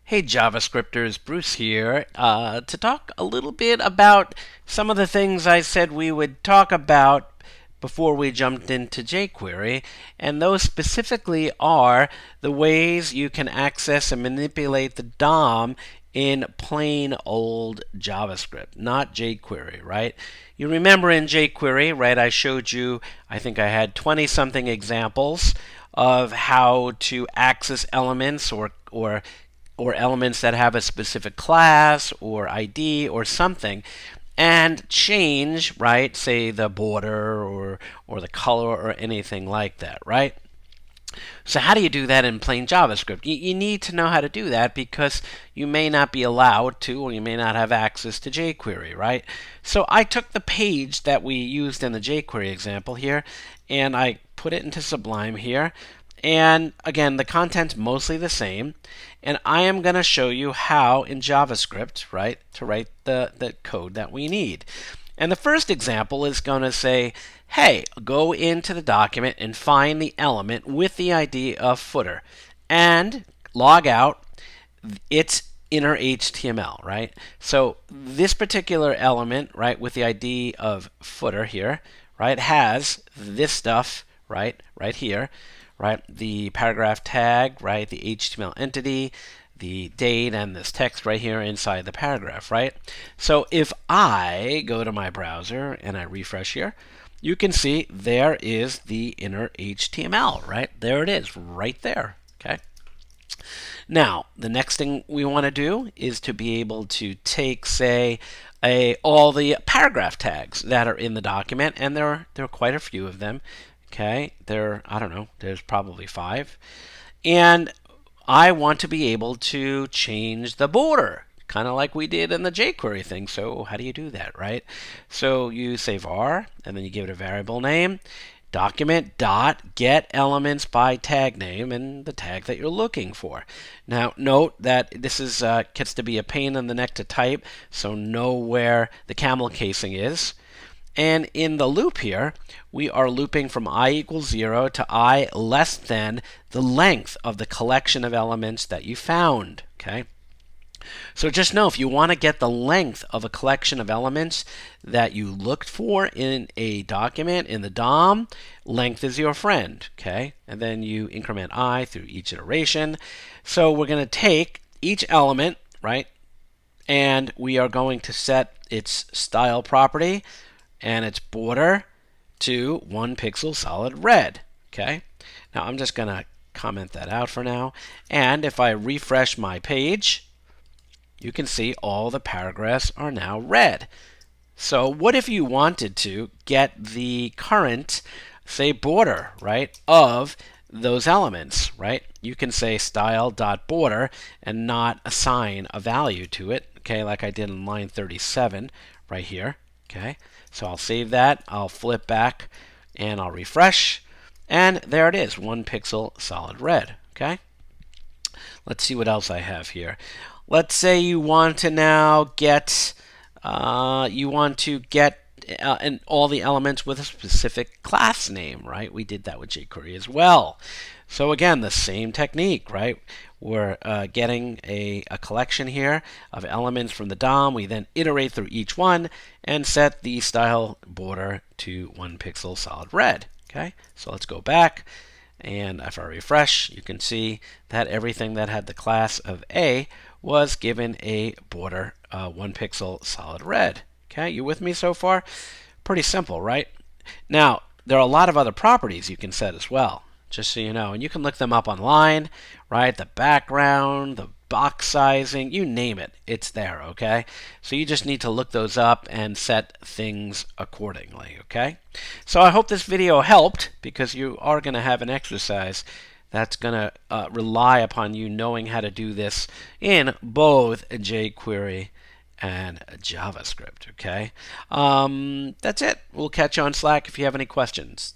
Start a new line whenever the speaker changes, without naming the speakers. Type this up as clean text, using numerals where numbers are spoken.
Hey JavaScripters, Bruce here, to talk a little bit about some of the things I said we would talk about before we jumped into jQuery, and those specifically are the ways you can access and manipulate the DOM in plain old JavaScript, not jQuery, right? You remember in jQuery, right, I showed you, I think I had 20-something examples of how to access elements or elements that have a specific class or ID or something and change, right, say the border or the color or anything like that, right? So how do you do that in plain JavaScript? You need to know how to do that because you may not be allowed to, or you may not have access to jQuery, right? So I took the page that we used in the jQuery example here, and I put it into Sublime here. And again, the content's mostly the same. And I am going to show you how in JavaScript, right, to write the code that we need. And the first example is going to say, hey, go into the document and find the element with the ID of footer and log out its inner HTML, right? So this particular element, right, with the ID of footer here, right, has this stuff, right here, right? The paragraph tag, right? The HTML entity, the date, and this text right here inside the paragraph, right? So if I go to my browser and I refresh here, you can see there is the inner HTML, right? There it is, right there, okay? Now, the next thing we want to do is to be able to take, say, all the paragraph tags that are in the document, and there are quite a few of them. Okay, I don't know, there's probably 5. And I want to be able to change the border, kind of like we did in the jQuery thing. So how do you do that, right? So you say var, and then you give it a variable name, document dot get elements by tag name, and the tag that you're looking for. Now note that this is gets to be a pain in the neck to type, so know where the camel casing is. And in the loop here, we are looping from I equals 0 to I less than the length of the collection of elements that you found. Okay? So just know if you want to get the length of a collection of elements that you looked for in a document in the DOM, length is your friend. Okay? And then you increment I through each iteration. So we're going to take each element, right? And we are going to set its style property and its border to 1 pixel solid red. Okay? Now I'm just going to comment that out for now. And if I refresh my page, you can see all the paragraphs are now red. So what if you wanted to get the current, say, border, right, of those elements, right? You can say style.border and not assign a value to it, okay, like I did in line 37 right here. Okay, so I'll save that, I'll flip back, and I'll refresh, and there it is, 1 pixel solid red. Okay, let's see what else I have here. Let's say you want to now get all the elements with a specific class name, right? We did that with jQuery as well. So again, the same technique, right? We're getting a collection here of elements from the DOM. We then iterate through each one and set the style border to 1 pixel solid red. Okay, so let's go back, and if I refresh, you can see that everything that had the class of A was given a border 1 pixel solid red. Okay, you with me so far? Pretty simple, right? Now, there are a lot of other properties you can set as well, just so you know. And you can look them up online, right? The background, the box sizing, you name it, it's there, okay? So you just need to look those up and set things accordingly, okay? So I hope this video helped, because you are going to have an exercise that's going to rely upon you knowing how to do this in both jQuery and JavaScript, okay? That's it. We'll catch you on Slack if you have any questions.